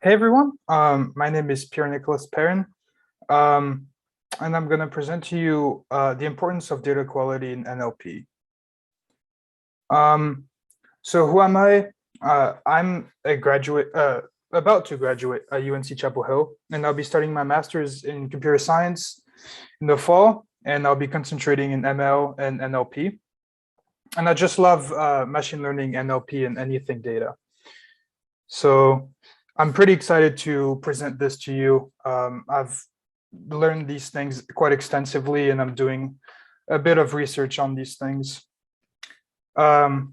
Hey everyone, my name is Pierre-Nicolas Perrin, um, and I'm going to present to you the importance of data quality in NLP. So who am I? I'm a graduate, about to graduate at UNC Chapel Hill, and I'll be studying my master's in computer science in the fall, and I'll be concentrating in ML and NLP. And I just love machine learning, NLP, and anything data. So I'm pretty excited to present this to you. I've learned these things quite extensively, and I'm doing a bit of research on these things. So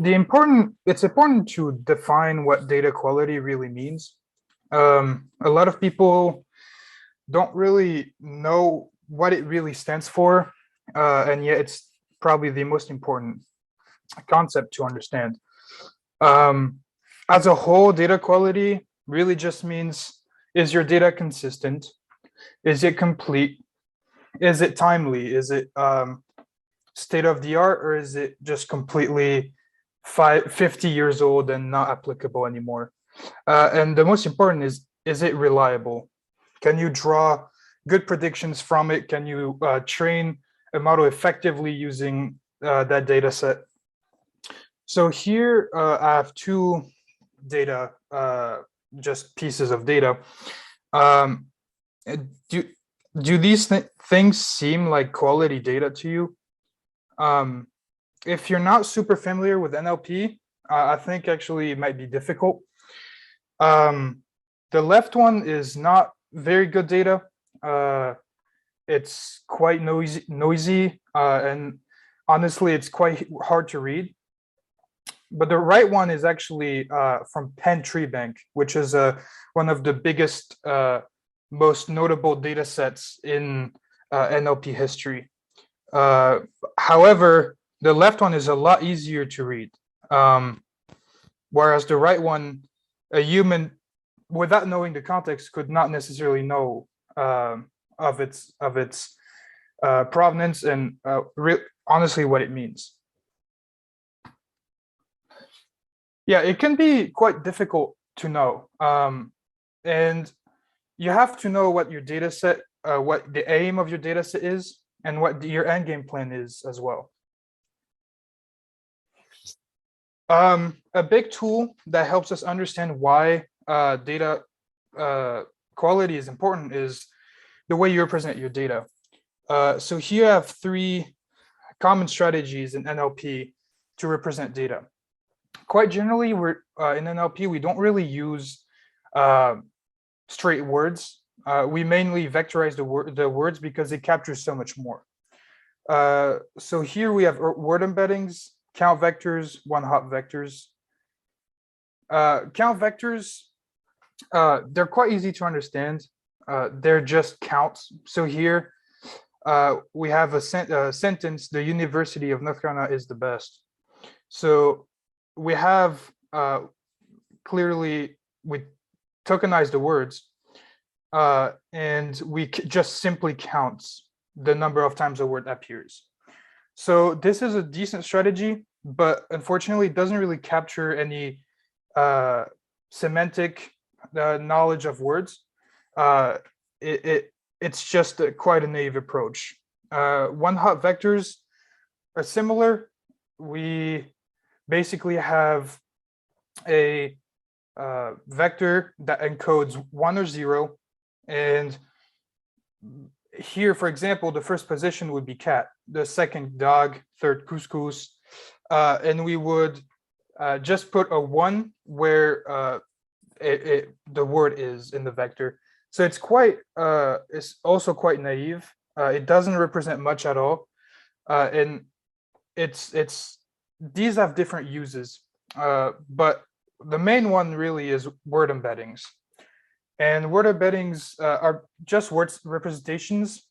it's important to define what data quality really means. A lot of people don't really know what it really stands for, and yet it's probably the most important concept to understand. As a whole, data quality really just means, is your data consistent? Is it complete? Is it timely? Is it state of the art, or is it just completely 50 years old and not applicable anymore? And the most important is it reliable? Can you draw good predictions from it? Can you train a model effectively using that data set? So here I have two data, just pieces of data. Do these things seem like quality data to you? If you're not super familiar with NLP, I think actually it might be difficult. The left one is not very good data. It's quite noisy, and honestly, it's quite hard to read. But the right one is actually from Penn Tree Bank, which is one of the biggest, most notable data sets in NLP history. However, the left one is a lot easier to read, whereas the right one, a human, without knowing the context, could not necessarily know of its provenance and honestly what it means. Yeah, it can be quite difficult to know, and you have to know what your data set, what the aim of your data set is, and what your end game plan is as well. A big tool that helps us understand why data quality is important is the way you represent your data. So here I have three common strategies in NLP to represent data. Quite generally, we're in NLP, we don't really use straight words. We mainly vectorize the words because they capture so much more. So here we have word embeddings, count vectors, one-hot vectors. Count vectors, they're quite easy to understand. They're just counts. So here we have a sentence, the University of North Carolina is the best. So we have clearly, we tokenize the words, and we just simply counts the number of times a word appears. So this is a decent strategy, but unfortunately it doesn't really capture any semantic knowledge of words. It's just quite a naive approach. One-hot vectors are similar. We basically have a vector that encodes 1 or 0, and here, for example, the first position would be cat, the second dog, third couscous, and we would just put a 1 where the word is in the vector. So it's also quite naive. It doesn't represent much at all, and these have different uses, but the main one really is word embeddings. And word embeddings are just word representations,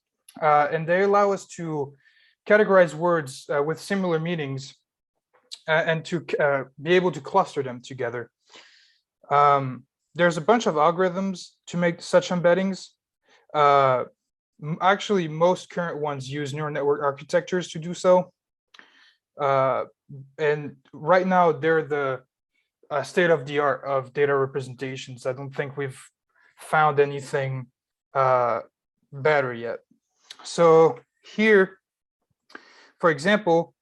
and they allow us to categorize words with similar meanings and to be able to cluster them together. There's a bunch of algorithms to make such embeddings. Actually, most current ones use neural network architectures to do so. And right now, they're state of the art of data representations. I don't think we've found anything better yet. So here, for example,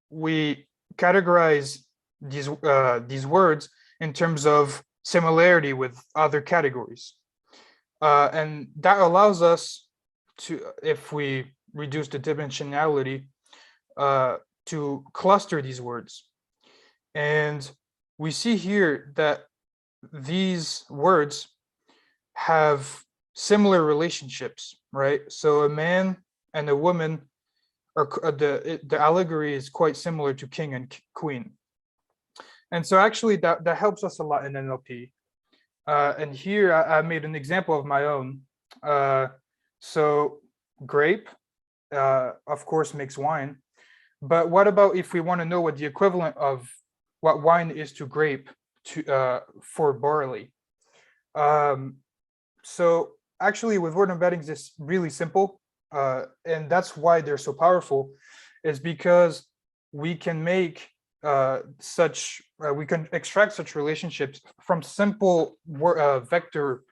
we categorize these words in terms of similarity with other categories. And that allows us to, if we reduce the dimensionality, to cluster these words. And we see here that these words have similar relationships, right? So a man and a woman are, the allegory is quite similar to king and queen. And so actually that helps us a lot in NLP. And here I made an example of my own. So grape, of course, makes wine. But what about if we want to know what the equivalent of what wine is to grape for barley? So actually with word embeddings, it's really simple. And that's why they're so powerful, is because we can make we can extract such relationships from simple vector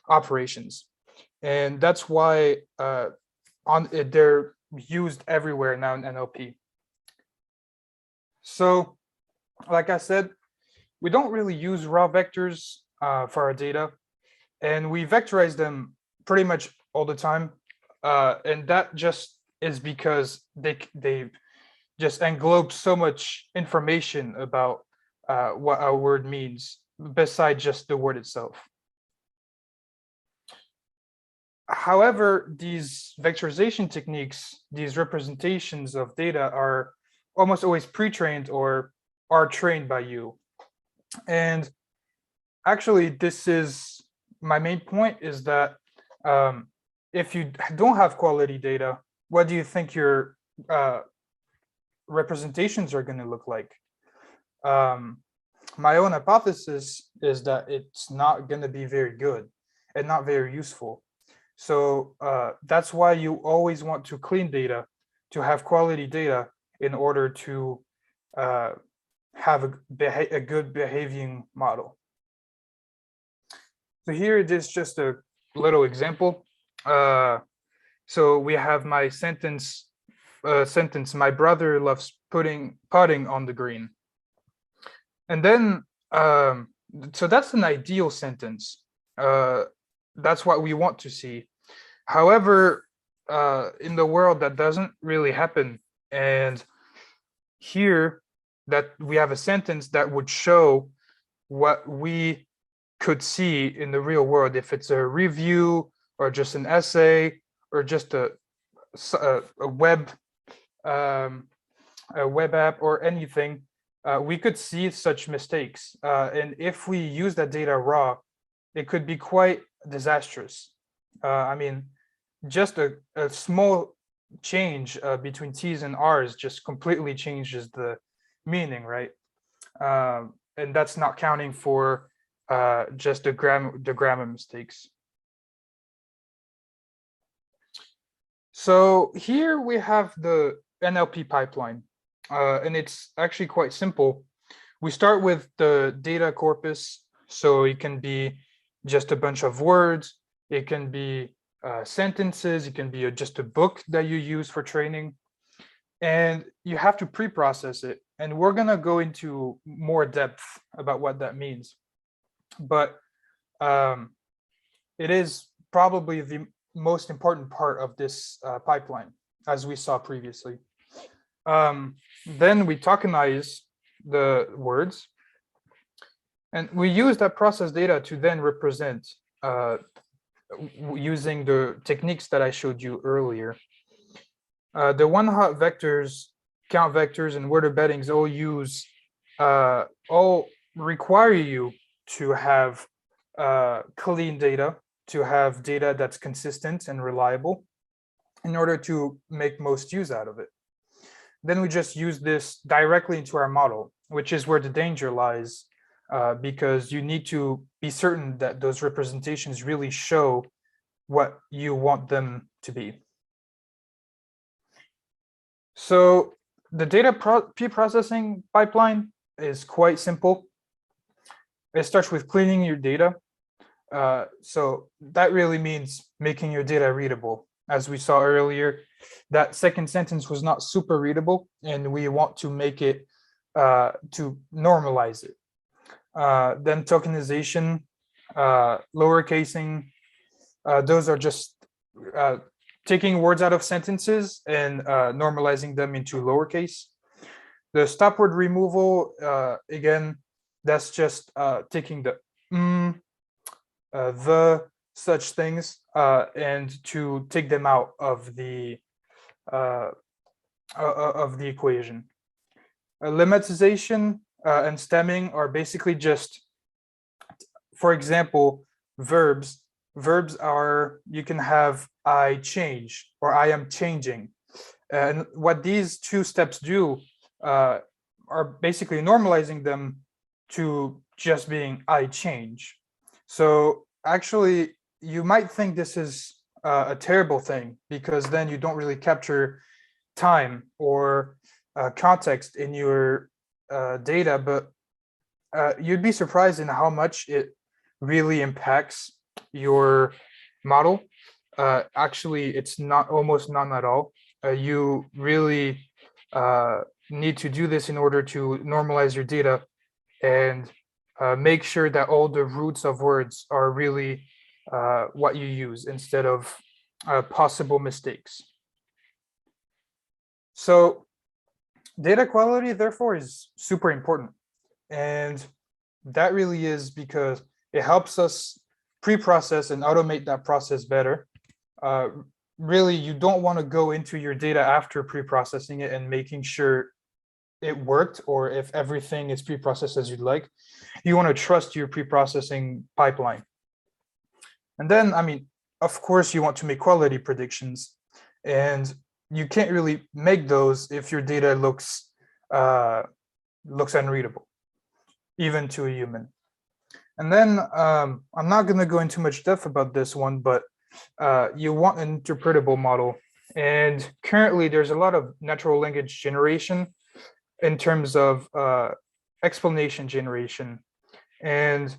operations. And that's why they're used everywhere now in NLP. So, like I said, we don't really use raw vectors for our data, and we vectorize them pretty much all the time. And that just is because they just englobe so much information about what our word means, besides just the word itself. However, these vectorization techniques, these representations of data, are almost always pre-trained or are trained by you. And actually, this is my main point, is that if you don't have quality data, what do you think your representations are going to look like? My own hypothesis is that it's not going to be very good and not very useful. So that's why you always want to clean data, to have quality data, in order to have a good behaving model. So here it is, just a little example. So we have my sentence, my brother loves putting on the green. And then, so that's an ideal sentence. That's what we want to see. However, in the world, that doesn't really happen. And here, that we have a sentence that would show what we could see in the real world, if it's a review or just an essay or just a web app or anything. We could see such mistakes, and if we use that data raw, it could be quite disastrous. I mean, just a small change between T's and R's just completely changes the meaning, right? And that's not counting for just the grammar mistakes. So here we have the NLP pipeline, and it's actually quite simple. We start with the data corpus, so it can be just a bunch of words, it can be sentences, it can be just a book that you use for training, and you have to pre-process it. And we're gonna go into more depth about what that means. But it is probably the most important part of this pipeline, as we saw previously. Then we tokenize the words, and we use that process data to then represent using the techniques that I showed you earlier. The one-hot vectors, count vectors, and word embeddings all require you to have clean data, to have data that's consistent and reliable in order to make most use out of it. Then we just use this directly into our model, which is where the danger lies, because you need to be certain that those representations really show what you want them to be. So the data pre-processing pipeline is quite simple. it starts with cleaning your data. So that really means making your data readable. As we saw earlier, that second sentence was not super readable, and we want to make it to normalize it. Then tokenization, lowercasing, those are just taking words out of sentences and normalizing them into lowercase. The stop word removal, again, that's just taking the the such things and to take them out of the equation. Lemmatization and stemming are basically just, for example, verbs. Verbs are, you can have I change or I am changing. And what these two steps do are basically normalizing them to just being I change. So actually, you might think this is a terrible thing, because then you don't really capture time or context in your data, but you'd be surprised in how much it really impacts your model. Actually, it's not, almost none at all. You really need to do this in order to normalize your data and make sure that all the roots of words are really what you use instead of possible mistakes. So data quality, therefore, is super important. And that really is because it helps us pre-process and automate that process better. Really, you don't want to go into your data after pre-processing it and making sure it worked, or if everything is pre-processed as you'd like. You want to trust your pre-processing pipeline. And then, I mean, of course, you want to make quality predictions, and you can't really make those if your data looks unreadable, even to a human. And then I'm not going to go into much depth about this one, but you want an interpretable model. And currently, there's a lot of natural language generation in terms of explanation generation. And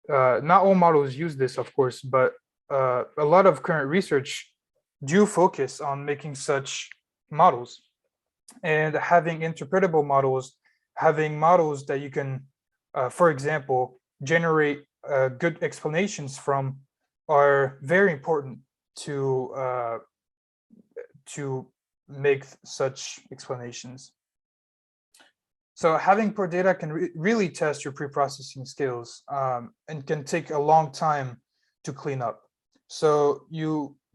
not all models use this, of course, but a lot of current research do focus on making such models and having interpretable models, having models that you can, for example, generate good explanations from, are very important to make such explanations. So having poor data can really test your pre-processing skills and can take a long time to clean up. So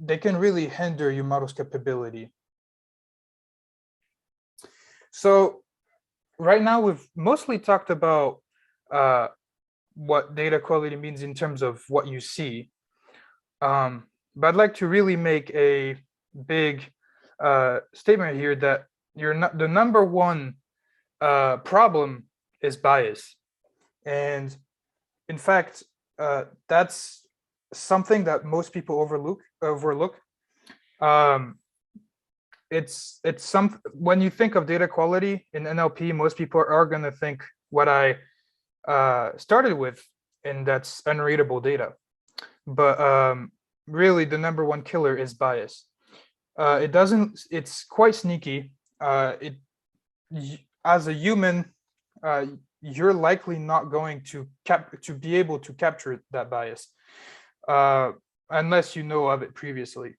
they can really hinder your model's capability. So right now we've mostly talked about what data quality means in terms of what you see. But I'd like to really make a big statement here that the number one problem is bias. And in fact, that's something that most people overlook. It's when you think of data quality in NLP, most people are going to think what I started with, and that's unreadable data. But really, the number one killer is bias. It's quite sneaky. As a human, you're likely not going to be able to capture that bias unless you know of it previously.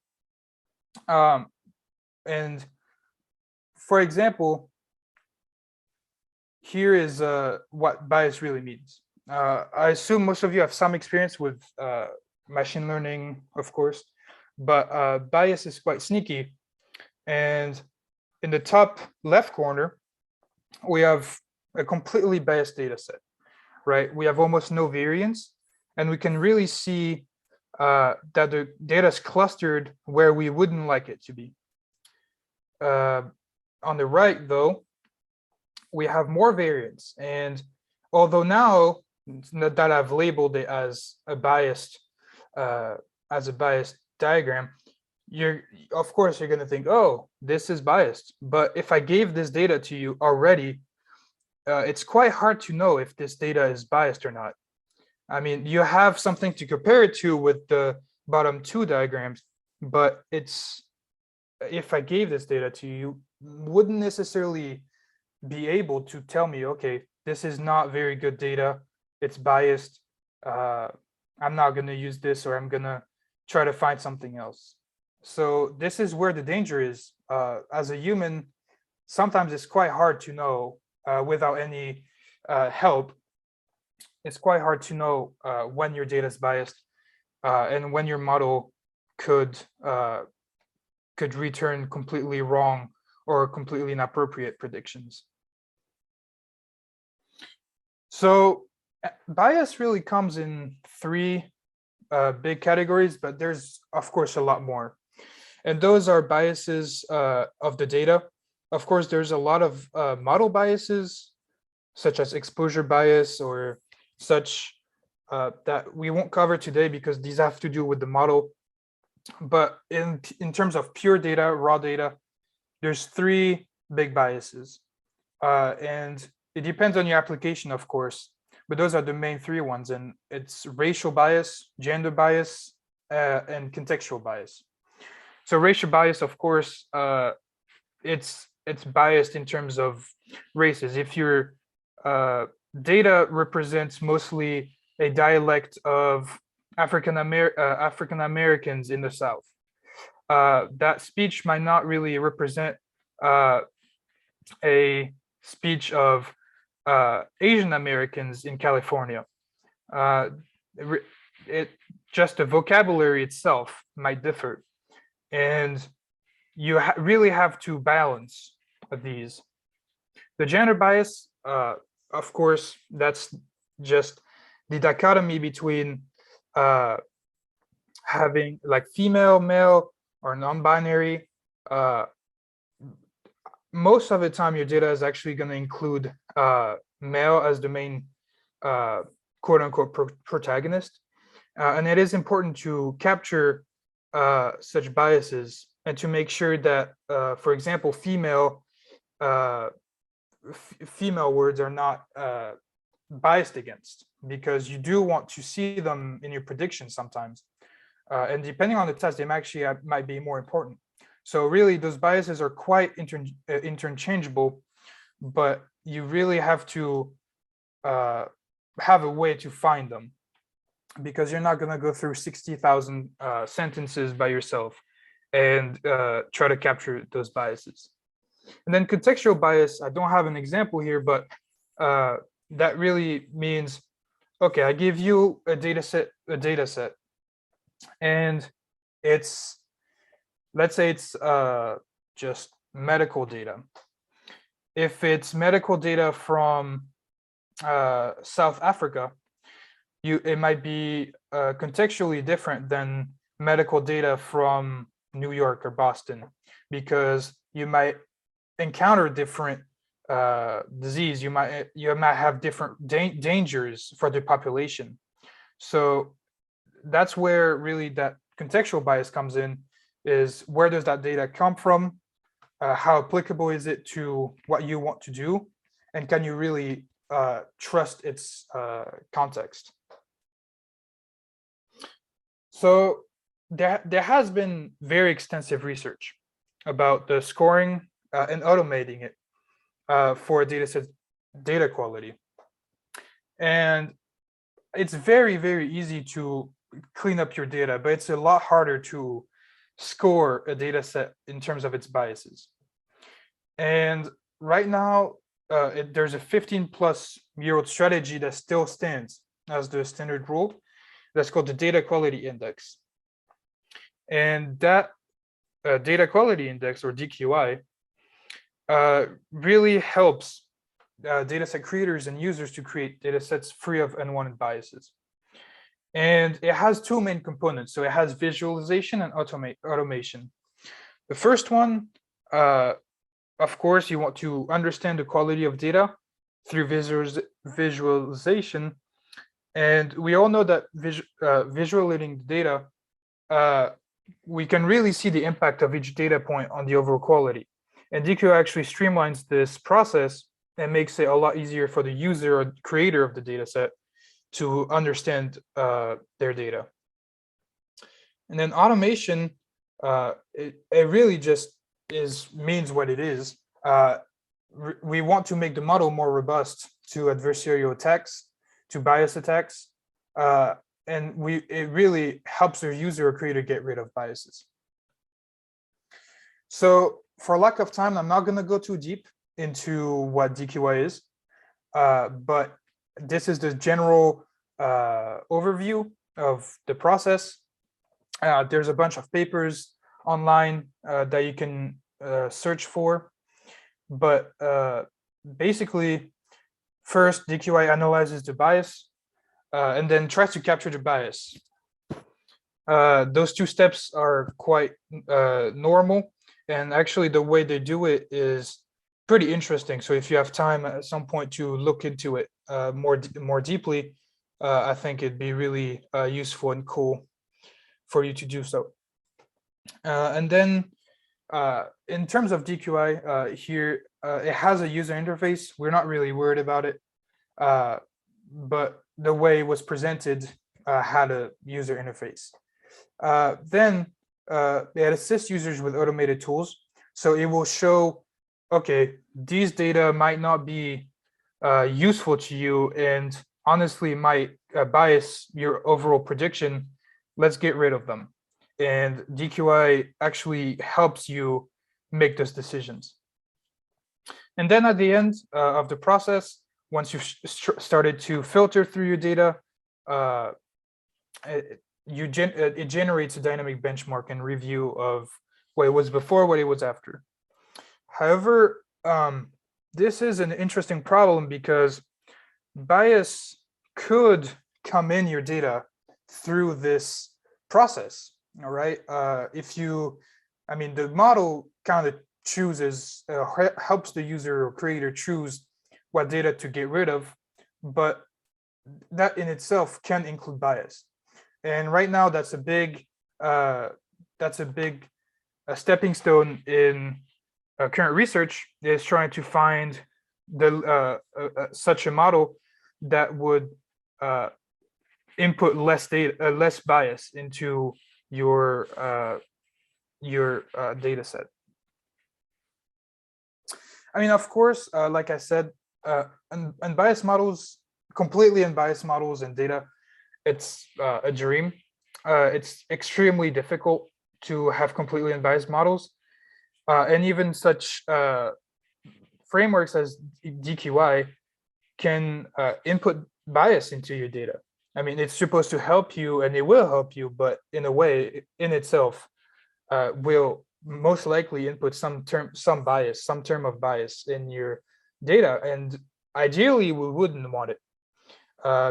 And for example, here is what bias really means. I assume most of you have some experience with machine learning, of course, but bias is quite sneaky. And in the top left corner, we have a completely biased data set, right? We have almost no variance, and we can really see that the data is clustered where we wouldn't like it to be. On the right, though, we have more variance. And although now that I've labeled it as a biased diagram, of course you're going to think, oh, this is biased. But if I gave this data to you already, it's quite hard to know if this data is biased or not. I mean, you have something to compare it to with the bottom two diagrams, but it's, if I gave this data to you, you wouldn't necessarily be able to tell me, okay, this is not very good data, it's biased, I'm not going to use this, or I'm going to try to find something else. So this is where the danger is. As a human, sometimes it's quite hard to know without any help. It's quite hard to know when your data is biased and when your model could return completely wrong or completely inappropriate predictions. So bias really comes in three big categories, but there's of course a lot more. And those are biases of the data. Of course, there's a lot of model biases, such as exposure bias or such that we won't cover today because these have to do with the model. But in terms of pure data, raw data, there's three big biases. And it depends on your application, of course, but those are the main three ones. And it's racial bias, gender bias, and contextual bias. So racial bias, of course, it's biased in terms of races. If your data represents mostly a dialect of African Americans in the South, that speech might not really represent a speech of Asian Americans in California. Just the vocabulary itself might differ, and you really have to balance these. The gender bias, of course, that's just the dichotomy between having like female, male, or non-binary. Most of the time, your data is actually going to include male as the main quote-unquote protagonist. And it is important to capture such biases and to make sure that, for example, female words are not biased against, because you do want to see them in your prediction sometimes. And depending on the test, they actually might be more important. So really, those biases are quite interchangeable, but you really have to have a way to find them, because you're not going to go through 60,000 sentences by yourself and try to capture those biases. And then contextual bias, I don't have an example here, but that really means, okay, I give you a data set, and it's, let's say it's just medical data. If it's medical data from South Africa, it might be contextually different than medical data from New York or Boston, because you might encounter different disease. You might have different dangers for the population. So that's where really that contextual bias comes in, is where does that data come from? How applicable is it to what you want to do? And can you really trust its context? So there has been very extensive research about the scoring and automating it for dataset data quality. And it's very, very easy to clean up your data, but it's a lot harder to score a data set in terms of its biases. And right now, there's a 15-plus-year-old strategy that still stands as the standard rule. That's called the Data Quality Index. And that Data Quality Index, or DQI, really helps dataset creators and users to create datasets free of unwanted biases. And it has two main components. So it has visualization and automation. The first one, of course, you want to understand the quality of data through visualization. And we all know that visualizing the data, we can really see the impact of each data point on the overall quality. And DQI actually streamlines this process and makes it a lot easier for the user or creator of the data set to understand their data. And then automation, it really just means what it is. We want to make the model more robust to adversarial attacks, to bias attacks, and it really helps the user or creator get rid of biases. So for lack of time, I'm not going to go too deep into what DQI is, but this is the general overview of the process. There's a bunch of papers online that you can search for, but basically, first DQI analyzes the bias and then tries to capture the bias. Those two steps are quite normal, and actually the way they do it is pretty interesting. So if you have time at some point to look into it more deeply, I think it'd be really useful and cool for you to do so. And then in terms of DQI here, it has a user interface. We're not really worried about it, but the way it was presented had a user interface. Then it assists users with automated tools. So it will show, okay, these data might not be useful to you and honestly might bias your overall prediction. Let's get rid of them. And DQI actually helps you make those decisions. And then at the end of the process, once you've started to filter through your data, it generates a dynamic benchmark and review of what it was before, what it was after. However, this is an interesting problem because bias could come in your data through this process. All right. The model kind of chooses, helps the user or creator choose what data to get rid of, but that in itself can include bias. And right now, that's a big stepping stone in current research, is trying to find such a model that would input less bias into your data set. Of course, like I said, unbiased models, completely unbiased models and data, it's a dream. It's extremely difficult to have completely unbiased models, and even such frameworks as DQI can input bias into your data. It's supposed to help you, and it will help you, but in a way, in itself, will most likely input some term of bias in your data. And ideally, we wouldn't want it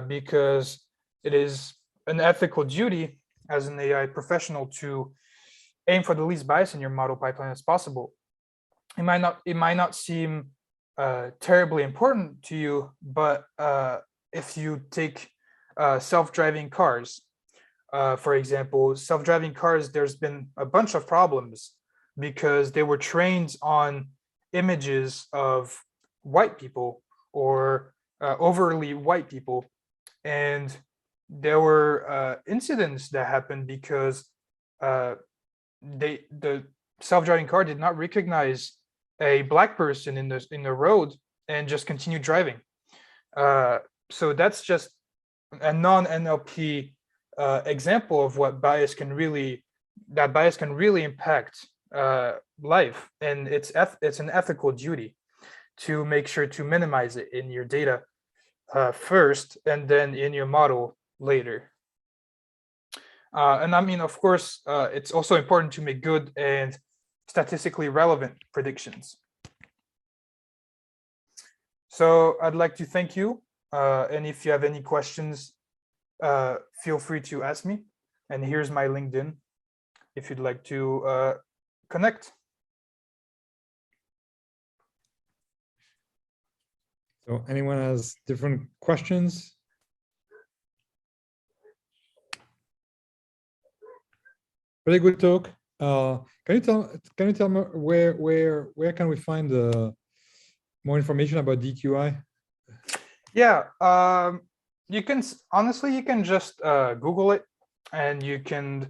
because it is an ethical duty as an AI professional to aim for the least bias in your model pipeline as possible. It might not seem terribly important to you, but if you take self-driving cars, for example, self-driving cars, there's been a bunch of problems because they were trained on images of white people or overly white people, and there were incidents that happened because the self-driving car did not recognize a black person in the road and just continued driving. So that's just a non-NLP example of what bias can really impact life, and it's an ethical duty to make sure to minimize it in your data first, and then in your model later. And of course, it's also important to make good and statistically relevant predictions. So I'd like to thank you, and if you have any questions, feel free to ask me. And here's my LinkedIn if you'd like to connect. So anyone has different questions? Really good talk. Can you tell me where can we find more information about DQI? Yeah. You can honestly, you can just Google it, and you can.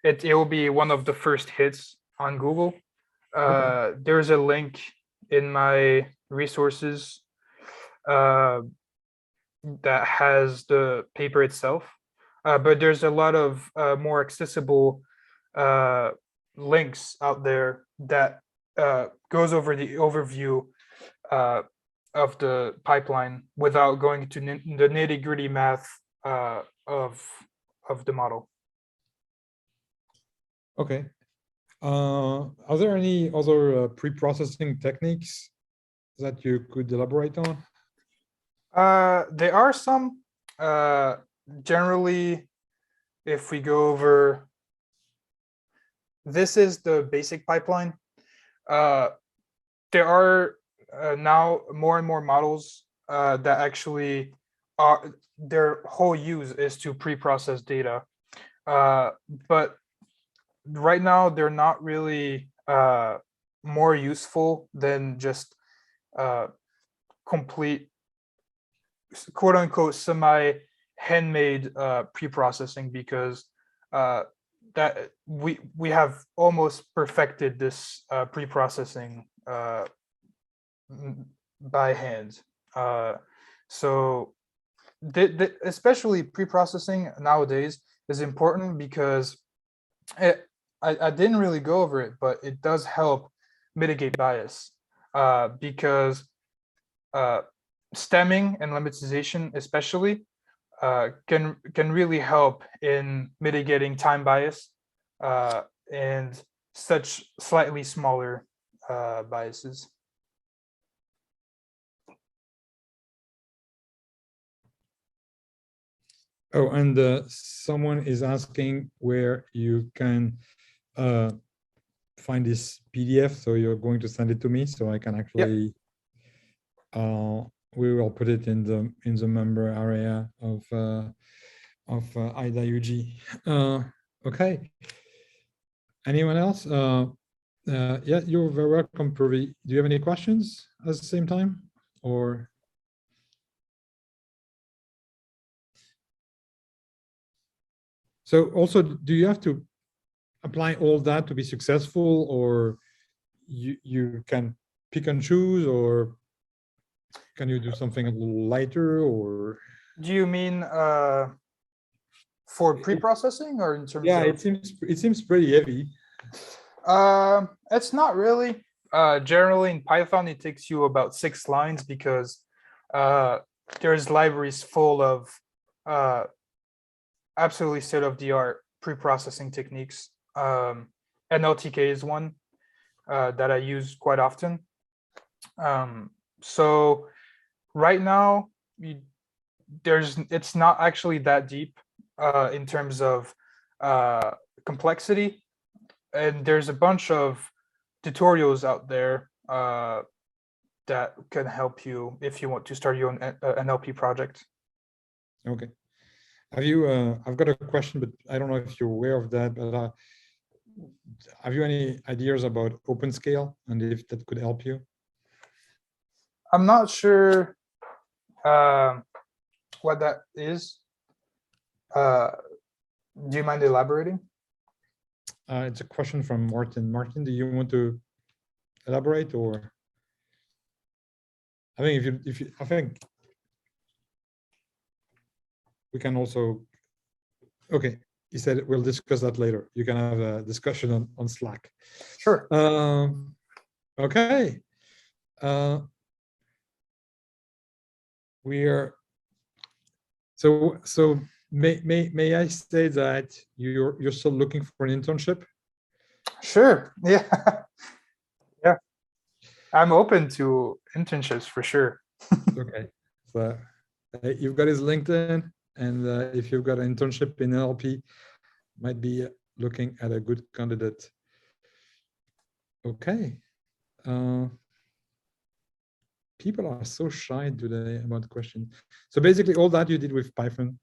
It will be one of the first hits on Google. There's a link in my resources that has the paper itself, but there's a lot of more accessible links out there that goes over the overview of the pipeline without going to the nitty-gritty math of the model. Okay. Are there any other pre-processing techniques that you could elaborate on? There are some. Generally, if we go over, this is the basic pipeline. There are now more and more models that actually are, their whole use is to pre-process data. But right now, they're not really more useful than just complete, quote unquote, semi handmade pre-processing, because that we have almost perfected this pre-processing by hand. So especially pre-processing nowadays is important because I didn't really go over it, but it does help mitigate bias because stemming and lemmatization especially can really help in mitigating time bias and such slightly smaller biases. Oh, and someone is asking where you can find this PDF. So you're going to send it to me so I can actually, we will put it in the member area of AIDAUG. Okay. Anyone else? Yeah, you're very welcome, Purvi. Do you have any questions at the same time, or? So also, do you have to apply all that to be successful, or you can pick and choose, or can you do something a little lighter, or? Do you mean for pre-processing or in terms Yeah, of? it seems pretty heavy. It's not really. Generally in Python, it takes you about 6 lines because there's libraries full of absolutely state-of-the-art pre-processing techniques. NLTK is one that I use quite often. So right now, it's not actually that deep in terms of complexity, and there's a bunch of tutorials out there that can help you if you want to start your own NLP project. Okay. Have you, I've got a question, but I don't know if you're aware of that, but have you any ideas about OpenScale and if that could help you? I'm not sure what that is. Do you mind elaborating? It's a question from Martin. Martin, do you want to elaborate, or? I think I think we can also, okay, he said we'll discuss that later. You can have a discussion on Slack. Sure. Okay. We are, so may I say that you're still looking for an internship? Sure. Yeah. Yeah. I'm open to internships for sure. Okay. So you've got his LinkedIn, and if you've got an internship in NLP, might be looking at a good candidate. Okay. People are so shy today about questions. So basically all that you did with Python.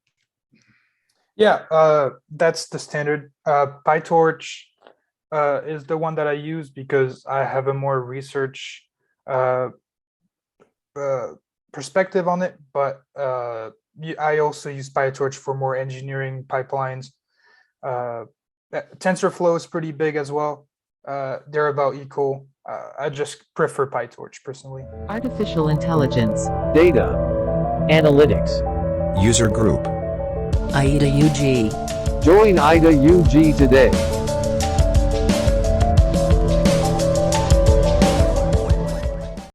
Yeah, that's the standard. PyTorch is the one that I use because I have a more research perspective on it, but I also use PyTorch for more engineering pipelines. TensorFlow is pretty big as well. They're about equal. I just prefer PyTorch personally. Artificial intelligence. Data. Analytics. User group. AIDAUG. Join AIDAUG today.